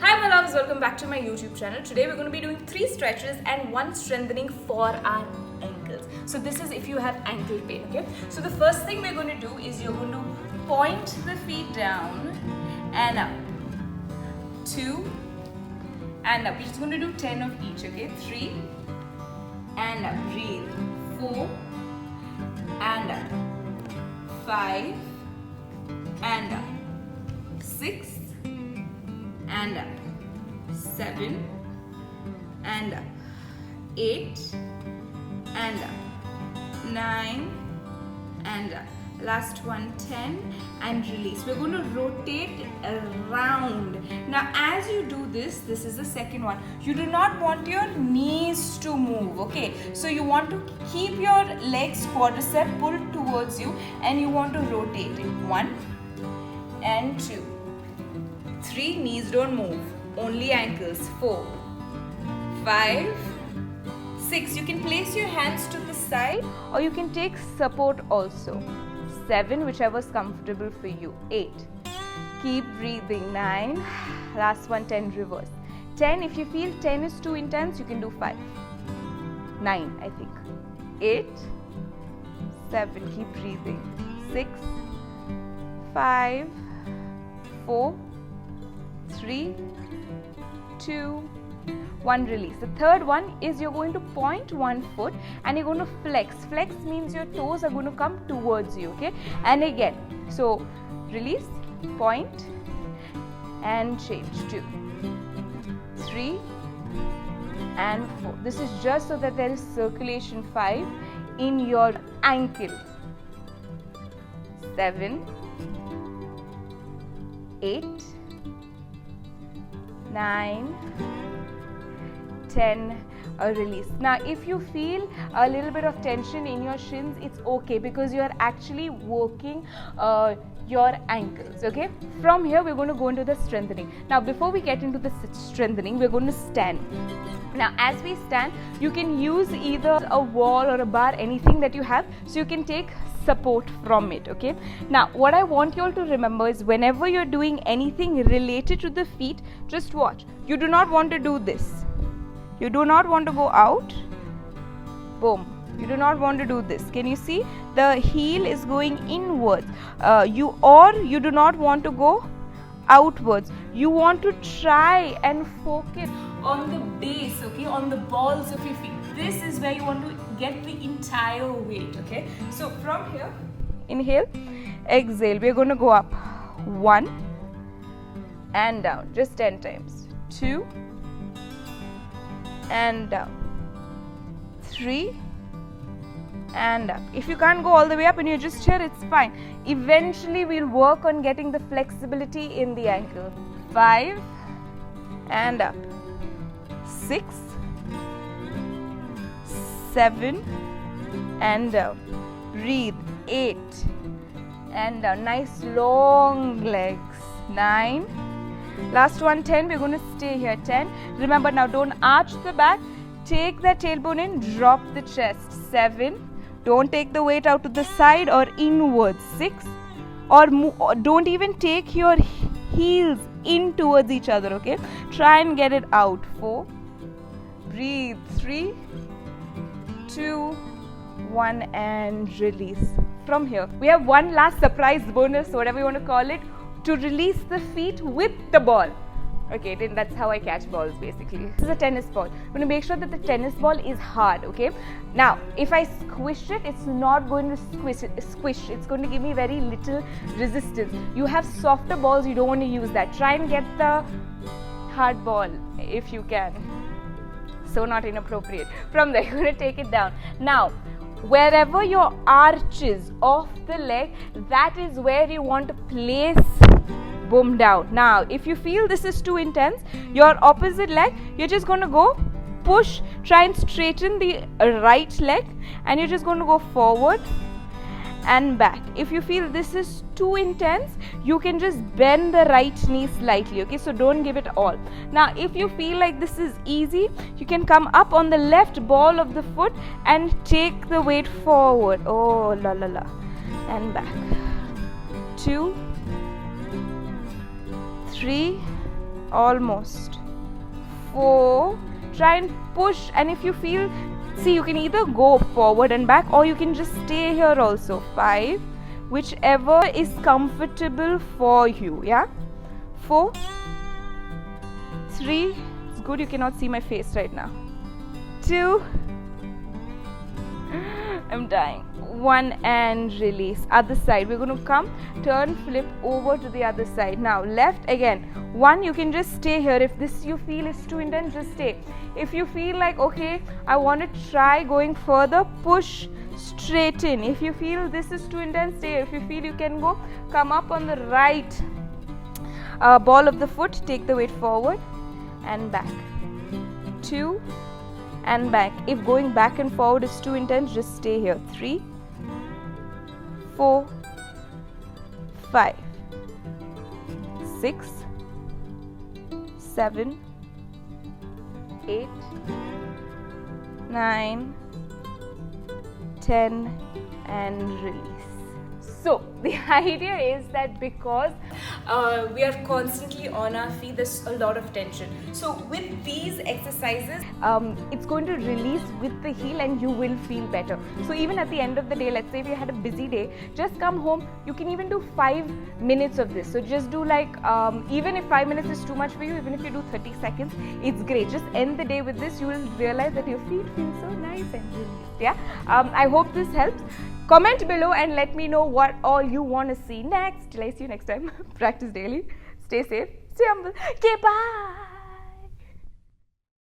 Hi my loves, welcome back to my YouTube channel. Today we're going to be doing 3 stretches and 1 strengthening for our ankles. So this is if you have ankle pain, okay? So the first thing we're going to do is you're going to point the feet down and up. 2 and up. We're just going to do 10 of each, okay? 3 and up. Breathe. 4 and up. 5 and up. 6 and up. 7 and up. 8 and up. 9 and up. Last one, 10 and release. We're going to rotate around. Now as you do this is the second one. You do not want your knees to move, okay? So you want to keep your legs quadricep pulled towards you and you want to rotate it. 1 and 2. 3, knees don't move, only ankles. 4, 5, 6. You can place your hands to the side or you can take support also. 7, whichever is comfortable for you. 8, keep breathing. 9, last one, 10, reverse. 10, if you feel 10 is too intense, you can do 5. 9, I think. 8, 7, keep breathing. 6, 5, 4, 3, 2, 1, release. The third one is you're going to point one foot and you're going to flex. Flex means your toes are going to come towards you, okay? And again, so release, point and change. 2, 3 and 4. This is just so that there is circulation. 5 in your ankle. 7, 8, 9, 10, release. Now if you feel a little bit of tension in your shins, it's okay because you are actually working your ankles, okay? From here we're going to go into the strengthening. Now before we get into the strengthening, we're going to stand. Now as we stand, you can use either a wall or a bar, anything that you have, so you can take support from it, okay? Now what I want you all to remember is whenever you're doing anything related to the feet, just watch. You do not want to do this. You do not want to go out. Boom. You do not want to do this. Can you see? The heel is going inwards. You do not want to go outwards. You want to try and focus on the base, okay? On the balls of your feet. This is where you want to get the entire weight, okay? So from here, inhale, exhale. We're going to go up. 1 and down. Just 10 times. 2 and down. 3 and up. If you can't go all the way up and you're just here, it's fine. Eventually we'll work on getting the flexibility in the ankle. 5 and up. 6, 7 and down. Breathe. 8 and down. Nice long legs. 9. Last one, 10. We're going to stay here. 10. Remember now, don't arch the back. Take the tailbone in, drop the chest. 7. Don't take the weight out to the side or inwards. 6. Or don't even take your heels in towards each other, okay? Try and get it out. 4. Breathe. 3, 2, 1 and release. From here, we have one last surprise bonus, whatever you want to call it, to release the feet with the ball. Okay, then that's how I catch balls basically. This is a tennis ball. I'm going to make sure that the tennis ball is hard, okay? Now, if I squish it, it's not going to squish. It's going to give me very little resistance. You have softer balls, you don't want to use that. Try and get the hard ball if you can. So not inappropriate. From there, you're going to take it down. Now, wherever your arch is off the leg, that is where you want to place. Boom, down. Now if you feel this is too intense, your opposite leg, you're just going to go push, try and straighten the right leg and you're just going to go forward and back. If you feel this is too intense, you can just bend the right knee slightly, okay? So don't give it all. Now if you feel like this is easy, you can come up on the left ball of the foot and take the weight forward. Oh la la la. And back. 2, 3, almost. 4. Try and push, and if you feel, see, you can either go forward and back or you can just stay here also. 5. Whichever is comfortable for you. Yeah. 4. 3. It's good you cannot see my face right now. 2. I'm dying. 1 and release. Other side. We're going to come, turn, flip over to the other side. Now left again. 1, you can just stay here. If this you feel is too intense, just stay. If you feel like, okay, I want to try going further, push straight in. If you feel this is too intense, stay. If you feel you can go, come up on the right ball of the foot, take the weight forward and back. 2 and back. If going back and forward is too intense, just stay here. 3, 4, 5, 6, 7, 8, 9, 10 and release. So the idea is that because we are constantly on our feet, there's a lot of tension. So with these exercises, it's going to release with the heel and you will feel better. So even at the end of the day, let's say if you had a busy day, just come home, you can even do 5 minutes of this. So just do like, even if 5 minutes is too much for you, even if you do 30 seconds, it's great. Just end the day with this, you will realize that your feet feel so nice and released. Yeah. I hope this helps. Comment below and let me know what all you want to see next. Till I see you next time. Practice daily. Stay safe. Stay humble. Okay, bye.